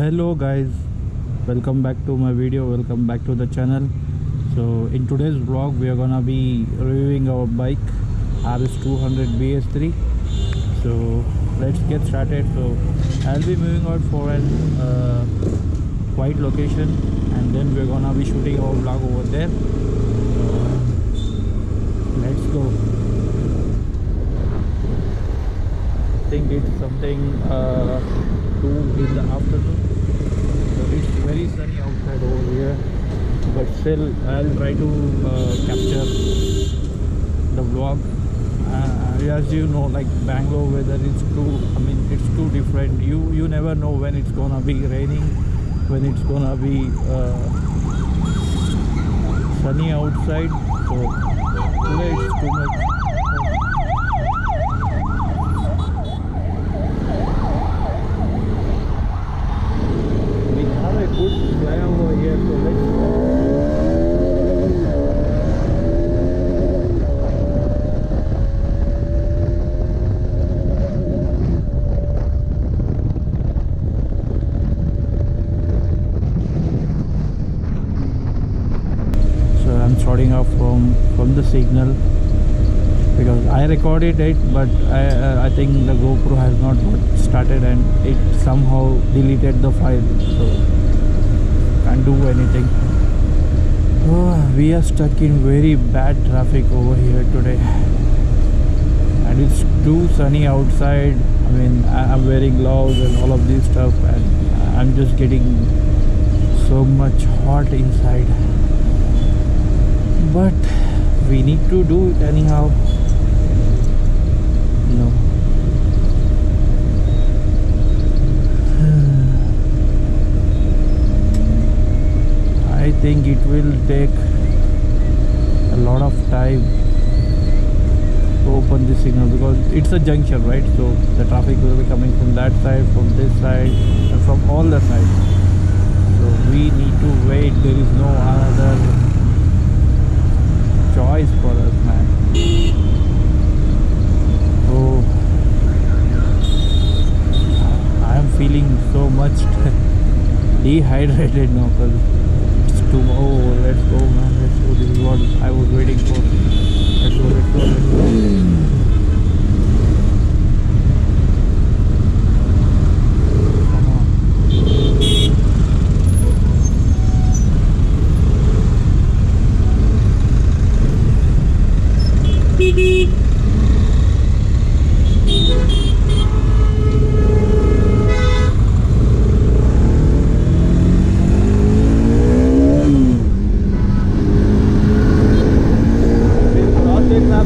Hello guys, welcome back to my video, welcome back to the channel. So in today's vlog we are gonna be reviewing our bike RS200 BS3. So let's get started. So I'll be moving out for an quiet location and then we're gonna be shooting our vlog over there. Let's go. I think it's something 2 in the afternoon. So it's very sunny outside over here, but still I'll try to capture the vlog. As you know, like Bangalore weather is it's too different. You never know when it's gonna be raining, when it's gonna be sunny outside. So today it's too much. Good flyover here, so let's go. So I'm starting off from the signal because I recorded it, but I think the GoPro has not got started and it somehow deleted the file. So can't do anything. We are stuck in very bad traffic over here today and it's too sunny outside. I'm wearing gloves and all of this stuff and I'm just getting so much hot inside, but we need to do it anyhow, you know. I think it will take a lot of time to open this signal because it's a junction, right? So the traffic will be coming from that side, from this side, and from all the sides. So we need to wait. There is no other choice for us, man. So I am feeling so much dehydrated now because let's go, man, let's go. This is what I was waiting for. Let's go, let's go, let's go.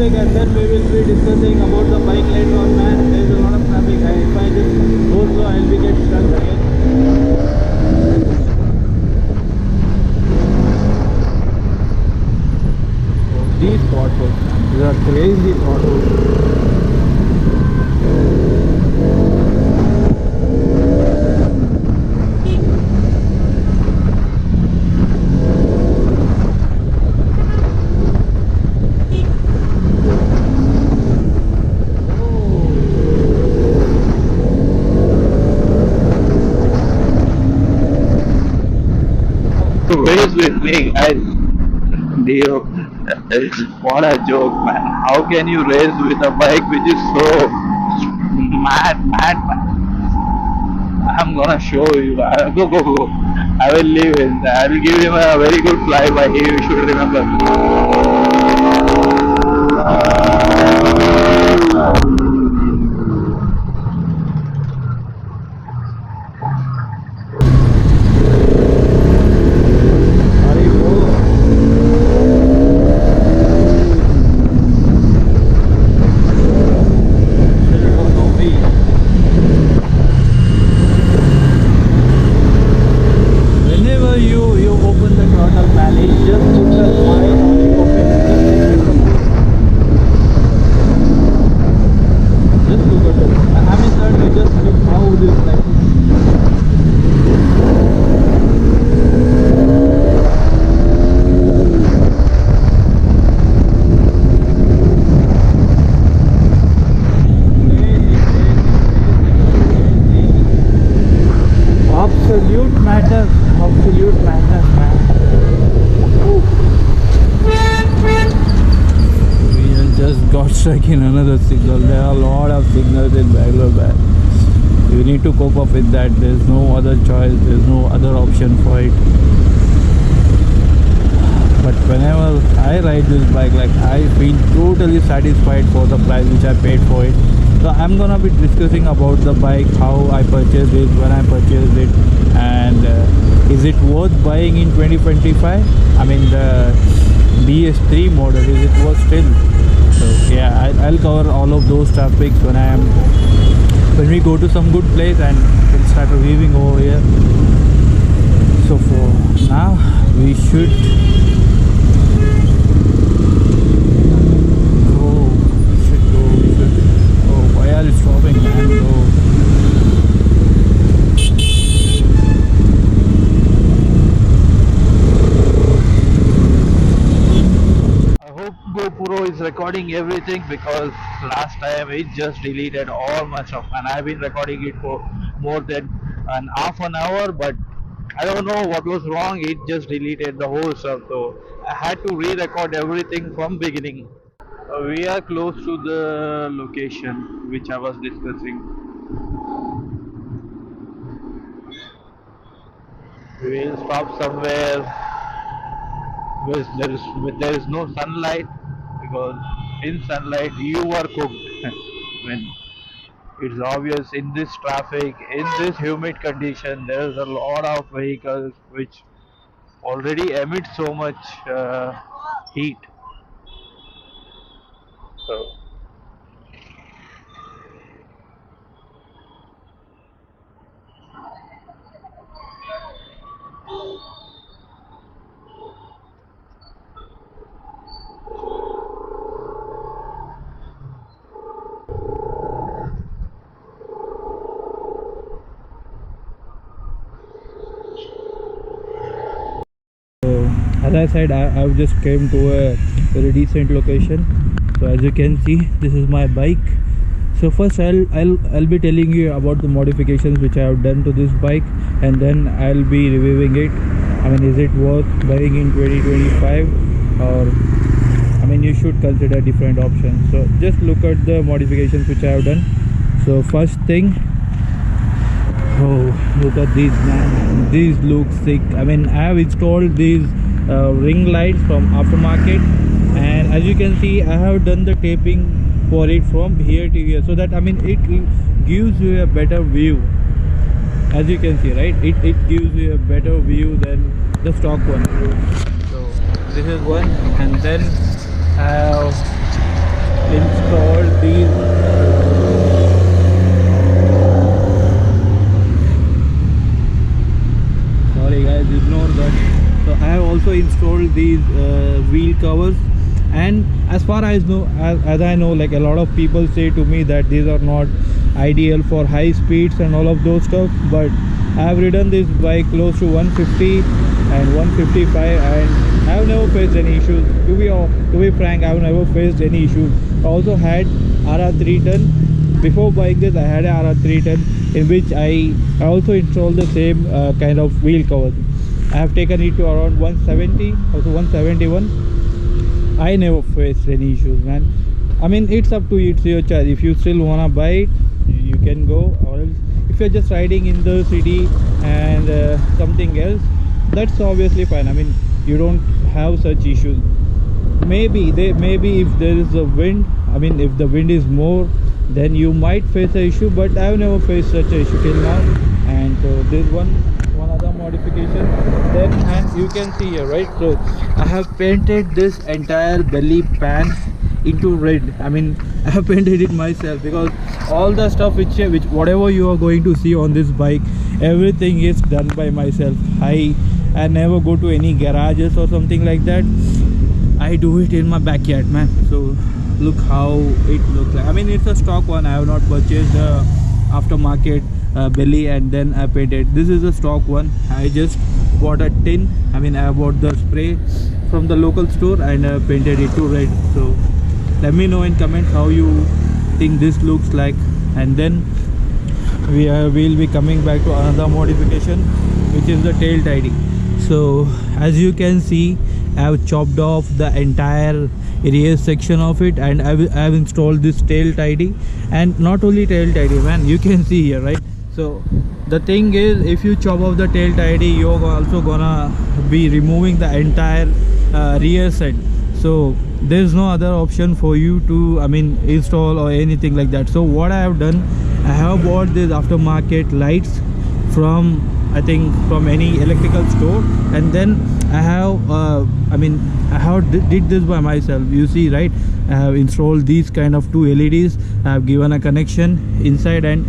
And then we will be discussing about the bike later on, man. There is a lot of traffic. If I just go slow, I'll be getting stuck again. So these potholes, man, these are crazy potholes. Race with me, guys. Dio, what a joke, man. How can you race with a bike which is so mad, man? I'm gonna show you. Go. I will leave it. I will give him a very good flyby. You should remember. You open the throttle, man, just put the smile on your face. stuck in another signal. There are a lot of signals in Bangalore, man. You need to cope up with that. There's no other choice. There's no other option for it. But whenever I ride this bike, like, I feel totally satisfied for the price which I paid for it. So I'm gonna be discussing about the bike, how I purchased it, when I purchased it, and is it worth buying in 2025? I mean the BS3 model, is it worth still? So yeah, I'll cover all of those topics when we go to some good place and we'll start reviewing over here. So for now, we should why are you stopping, man? I hope GoPro is recording everything, because last time it just deleted all my stuff, and I've been recording it for more than an half an hour, but I don't know what was wrong. It just deleted the whole stuff, so I had to re-record everything from beginning. We are close to the location which I was discussing. We will stop somewhere where there is no sunlight, because in sunlight you are cooked. When it's obvious in this traffic, in this humid condition, there is a lot of vehicles which already emit so much heat. So as I said, I've just came to a very decent location. So as you can see, this is my bike. So first I'll be telling you about the modifications which I have done to this bike, and then I'll be reviewing it. I mean, is it worth buying in 2025, or I mean, you should consider different options. So just look at the modifications which I have done. So first thing, oh, look at these, man. These look sick. I mean, I have installed these ring lights from aftermarket, and as you can see, I have done the taping for it from here to here, so that, I mean, it gives you a better view. As you can see, right, it gives you a better view than the stock one. So this is one, and then I have installed these ignore that. So I have also installed these wheel covers, and as far as I know, like, a lot of people say to me that these are not ideal for high speeds and all of those stuff, but I have ridden this bike close to 150 and 155, and I have never faced any issues. To be frank, I have never faced any issues. I also had RR310. Before buying this, I had a RR310 in which I also installed the same kind of wheel covers. I have taken it to around 170, also 171. I never faced any issues, man. I mean, it's up to you, it's your choice. If you still wanna buy it, you can go, or else if you're just riding in the city and something else, that's obviously fine. I mean, you don't have such issues. Maybe if there is a wind, I mean, if the wind is more, then you might face an issue, but I've never faced such an issue till now. And so there's one other modification. Then, and you can see here, right, so I have painted this entire belly pan into red. I mean, I have painted it myself, because all the stuff which whatever you are going to see on this bike, everything is done by myself. I never go to any garages or something like that. I do it in my backyard, man. So look how it looks like. I mean, it's a stock one. I have not purchased the aftermarket belly and then I painted. This is a stock one. I just bought a tin. I mean, I bought the spray from the local store and painted it to red. So let me know in comments how you think this looks like, and then we'll be coming back to another modification, which is the tail tidy. So as you can see, I have chopped off the entire rear section of it, and I've installed this tail tidy. And not only tail tidy, man, you can see here, right? So the thing is, if you chop off the tail tidy, you're also gonna be removing the entire rear set. So there's no other option for you to, I mean, install or anything like that. So what I have done, I have bought these aftermarket lights from, I think, from any electrical store, and then I have I have did this by myself. You see, right? I have installed these kind of two LEDs. I have given a connection inside, and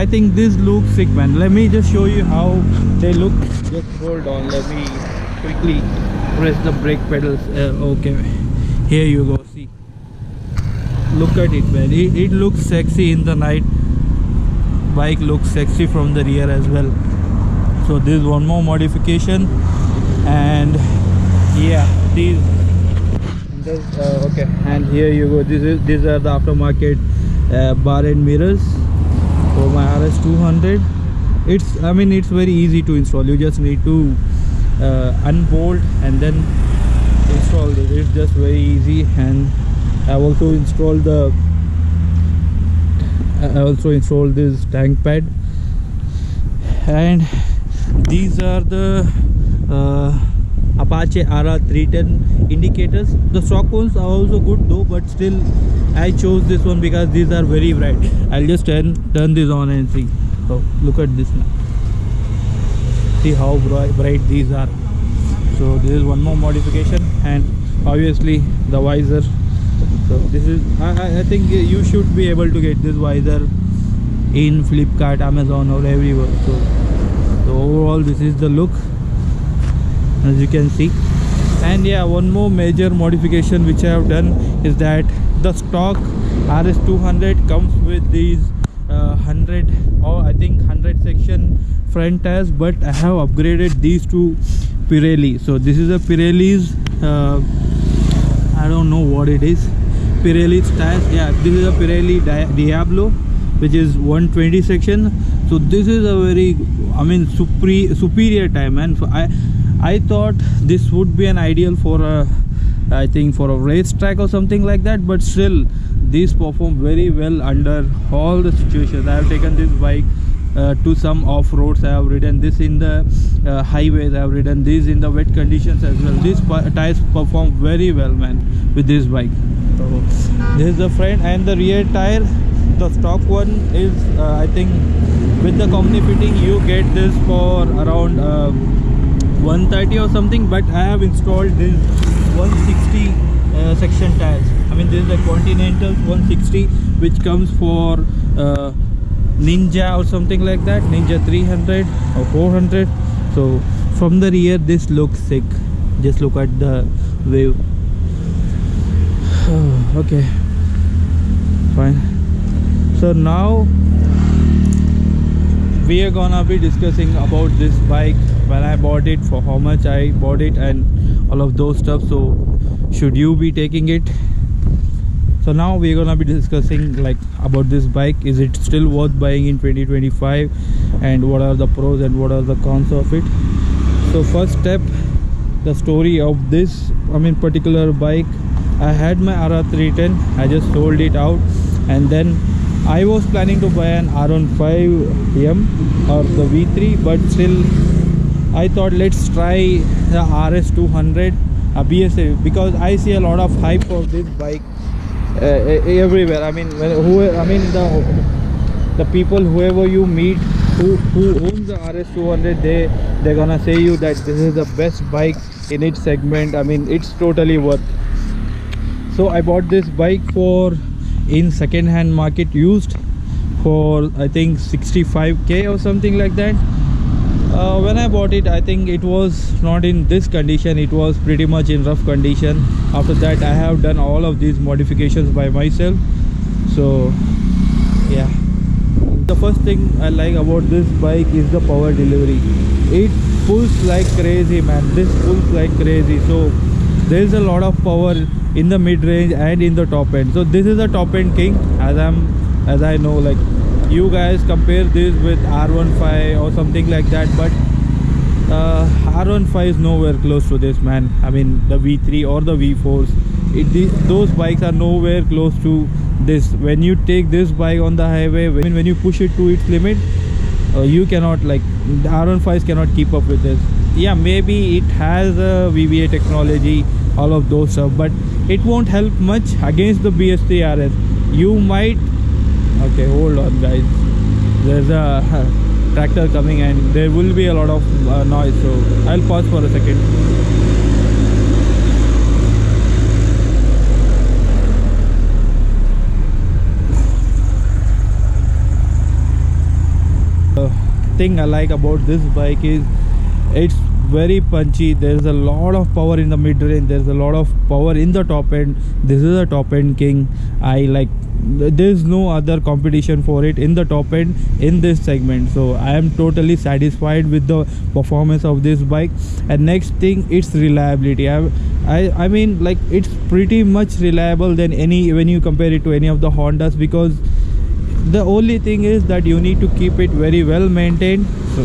I think this looks sick, man. Let me just show you how they look. Just hold on, let me quickly press the brake pedals. Okay, here you go. See, look at it, man. It looks sexy in the night. Bike looks sexy from the rear as well. So this is one more modification, and yeah, okay, and here you go. These are the aftermarket bar and mirrors for my RS200. It's very easy to install. You just need to unbolt and then install this. It's just very easy. And I also installed this tank pad, and these are the Apache RR310 indicators. The stock ones are also good though, but still I chose this one because these are very bright. I'll just turn this on and see. So look at this now. See how bright these are. So this is one more modification, and obviously the visor. So this is, I think you should be able to get this visor in Flipkart, Amazon, or everywhere. So overall this is the look, as you can see. And yeah, one more major modification which I have done is that the stock RS200 comes with these 100 or I think 100 section front tires, but I have upgraded these to Pirelli. So this is a Pirelli's I don't know what it is, Pirelli's tires. Yeah, this is a Pirelli Diablo, which is 120 section. So this is a very, I mean, superior tire, man. So I thought this would be an ideal for a, I think, for a racetrack or something like that, but still these perform very well under all the situations. I have taken this bike to some off-roads. I have ridden this in the highways. I have ridden this in the wet conditions as well. These tires perform very well, man, with this bike. So this is the front, and the rear tire, the stock one is I think with the company fitting you get this for around 130 or something, but I have installed this 160 section tires. I mean, this is the Continental 160, which comes for Ninja or something like that, Ninja 300 or 400. So from the rear this looks sick. Just look at the wave. Okay, fine. So now we are gonna be discussing about this bike, when I bought it, for how much I bought it, and all of those stuff. So should you be taking it? So now we're gonna be discussing like about this bike. Is it still worth buying in 2025, and what are the pros and what are the cons of it? So first step, the story of this, I mean, particular bike. I had my RR310, I just sold it out, and then I was planning to buy an R15M or the V3, but still I thought let's try the RS200 BSA, because I see a lot of hype of this bike everywhere. I mean, the people, whoever you meet who owns the RS200, they're gonna say you that this is the best bike in its segment. I mean, it's totally worth. So I bought this bike in second hand market, used for I think 65k or something like that. When I bought it, I think it was not in this condition. It was pretty much in rough condition. After that I have done all of these modifications by myself. So yeah, the first thing I like about this bike is the power delivery. It pulls like crazy, man. This pulls like crazy. So there is a lot of power in the mid-range and in the top end. So this is a top end king, as I know. Like, you guys compare this with R15 or something like that, but R15 is nowhere close to this, man. I mean the V3 or the V4s, those bikes are nowhere close to this. When you take this bike on the highway, when you push it to its limit, you cannot, like, the R15s cannot keep up with this. Yeah, maybe it has a VVA technology, all of those stuff, but it won't help much against the BS3 RS. You might, okay, hold on guys, there's a tractor coming and there will be a lot of noise, so I'll pause for a second. Thing I like about this bike is it's very punchy. There's a lot of power in the mid range, there's a lot of power in the top end. This is a top end king. I like, there's no other competition for it in the top end in this segment, so I am totally satisfied with the performance of this bike. And next thing, its reliability. I mean, like, it's pretty much reliable than any, when you compare it to any of the Hondas, because the only thing is that you need to keep it very well maintained, so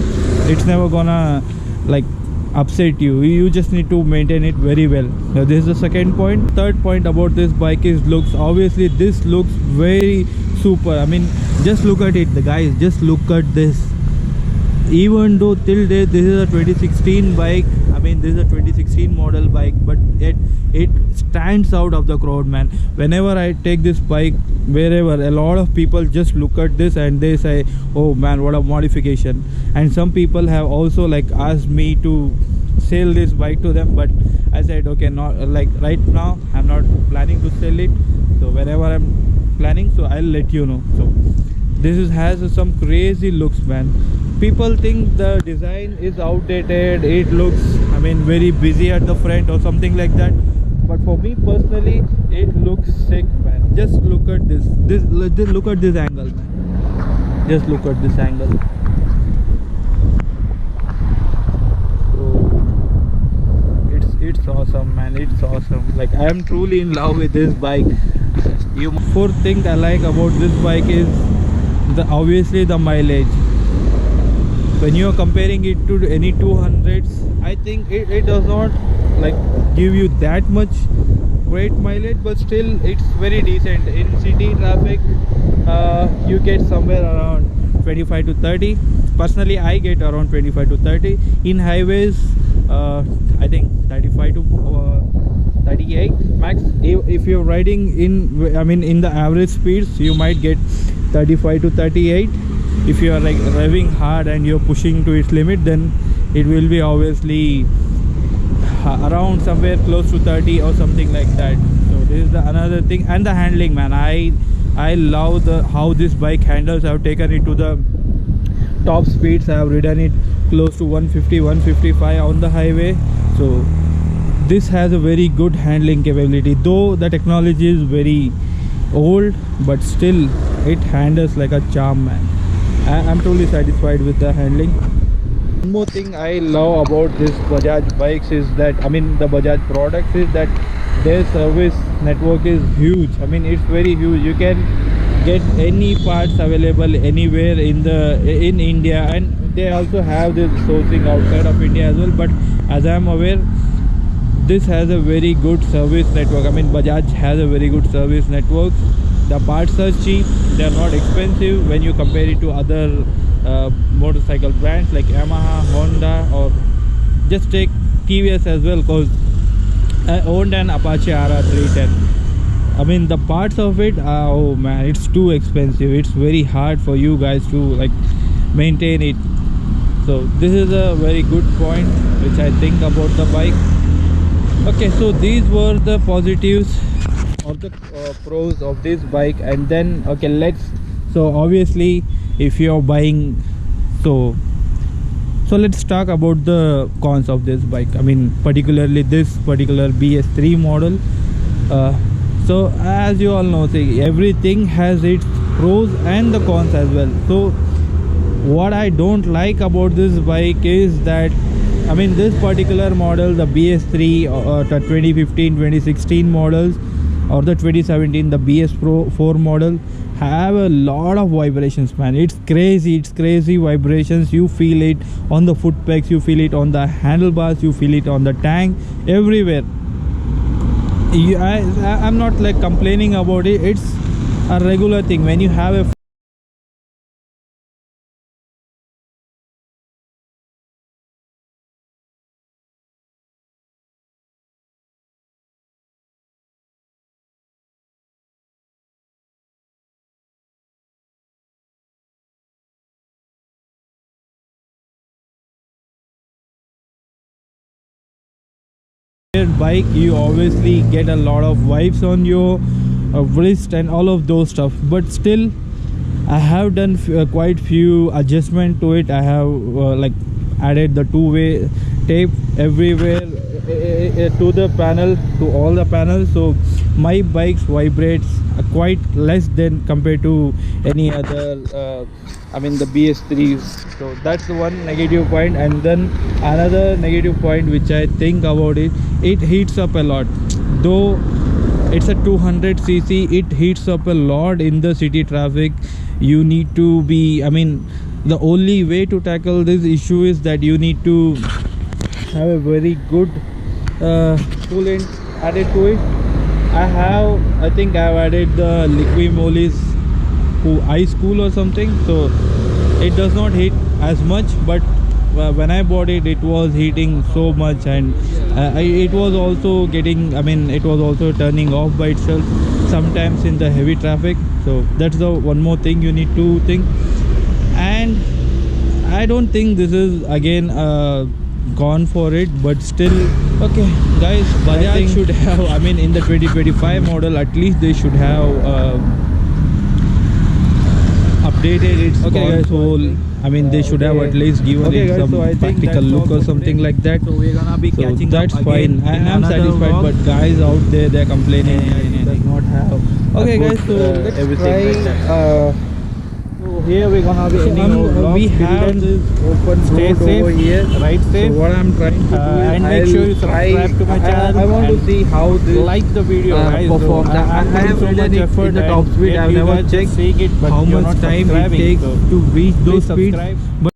it's never gonna, like, upset you. You just need to maintain it very well. Now this is the second point. Third point about this bike is looks. Obviously this looks very super. I mean, just look at it, the guys, just look at this. Even though till date this is a 2016 bike, I mean this is a 2016 model bike, but it stands out of the crowd, man. Whenever I take this bike wherever, a lot of people just look at this and they say, oh man, what a modification. And some people have also, like, asked me to sell this bike to them, but I said okay, not like right now, I'm not planning to sell it. So whenever I'm planning, so I'll let you know. So this has some crazy looks, man. People think the design is outdated, it looks, I mean, very busy at the front or something like that, but for me personally, it looks sick, man. Just look at this look at this angle, man. Just look at this angle. So it's awesome, man. It's awesome. Like, I am truly in love with this bike. Fourth thing I like about this bike is obviously the mileage. When you are comparing it to any 200s, I think it does not, like, give you that much great mileage, but still it's very decent. In city traffic, you get somewhere around 25 to 30. Personally, I get around 25 to 30. In highways, I think 35 to 38 max. If you're riding in, I mean, in the average speeds, you might get 35 to 38. If you are, like, revving hard and you're pushing to its limit, then it will be obviously around somewhere close to 30 or something like that. So this is the another thing. And the handling, man, I love how this bike handles. I've taken it to the top speeds. I have ridden it close to 150 155 on the highway. So this has a very good handling capability, though the technology is very old, but still it handles like a charm, man. I'm totally satisfied with the handling. One more thing I love about this Bajaj bikes is that, I mean, the Bajaj products, is that their service network is huge. I mean, it's very huge. You can get any parts available anywhere in India, and they also have this sourcing outside of India as well. But as I am aware, this has a very good service network. I mean, Bajaj has a very good service network. The parts are cheap, they are not expensive when you compare it to other motorcycle brands like Yamaha, Honda, or just take TVS as well, because I owned an Apache RR310. I mean, the parts of it, oh man, it's too expensive. It's very hard for you guys to, like, maintain it. So this is a very good point which I think about the bike. Okay, so these were the positives or the pros of this bike. And then, okay, so obviously if you're buying, so let's talk about the cons of this bike. I mean, particularly this particular BS3 model. So as you all know, see, everything has its pros and the cons as well. So what I don't like about this bike is that, I mean, this particular model, the BS3 or the 2015 2016 models, or the 2017 the BS Pro 4 model, have a lot of vibrations, man. It's crazy vibrations. You feel it on the foot pegs, you feel it on the handlebars, you feel it on the tank, everywhere. I'm not like complaining about it. It's a regular thing when you have a bike, you obviously get a lot of vibes on your wrist and all of those stuff. But still, I have done quite few adjustment to it. I have like added the two-way tape everywhere to the panel, to all the panels, so my bikes vibrates quite less than compared to any other I mean the BS3. So that's the one negative point. And then another negative point which I think about it, it heats up a lot. Though it's a 200cc, it heats up a lot in the city traffic. You need to be, I mean, the only way to tackle this issue is that you need to have a very good coolant added to it. I think I've added the Liquimolis ice cool or something, so it does not heat as much. But when I bought it, it was heating so much, and it was also getting, I mean, it was also turning off by itself sometimes in the heavy traffic. So that's the one more thing you need to think. And I don't think this is again gone for it, but still, okay guys, Bajaj should have, I mean, in the 2025 model at least they should have updated its console. I mean, they should have at least given it guys, some so I think practical that's look all or for something today. like that. So we're gonna be So catching that's up fine. again in I'm another satisfied, vlog. but guys out there, they're complaining it does not have Okay a good, guys, so let's everything try like that. so here we're gonna be ending our vlog. we Till have then, this open stay road safe, over here. ride safe. So what I'm trying to do is and make sure you subscribe to my channel. I want to and see how this like the video, guys. performs. So, I have so much ridden it effort in the and top speed. yet I've you never guys checked just seeing it, but how you're much not time it subscribing. takes So to reach those please speeds. subscribe. But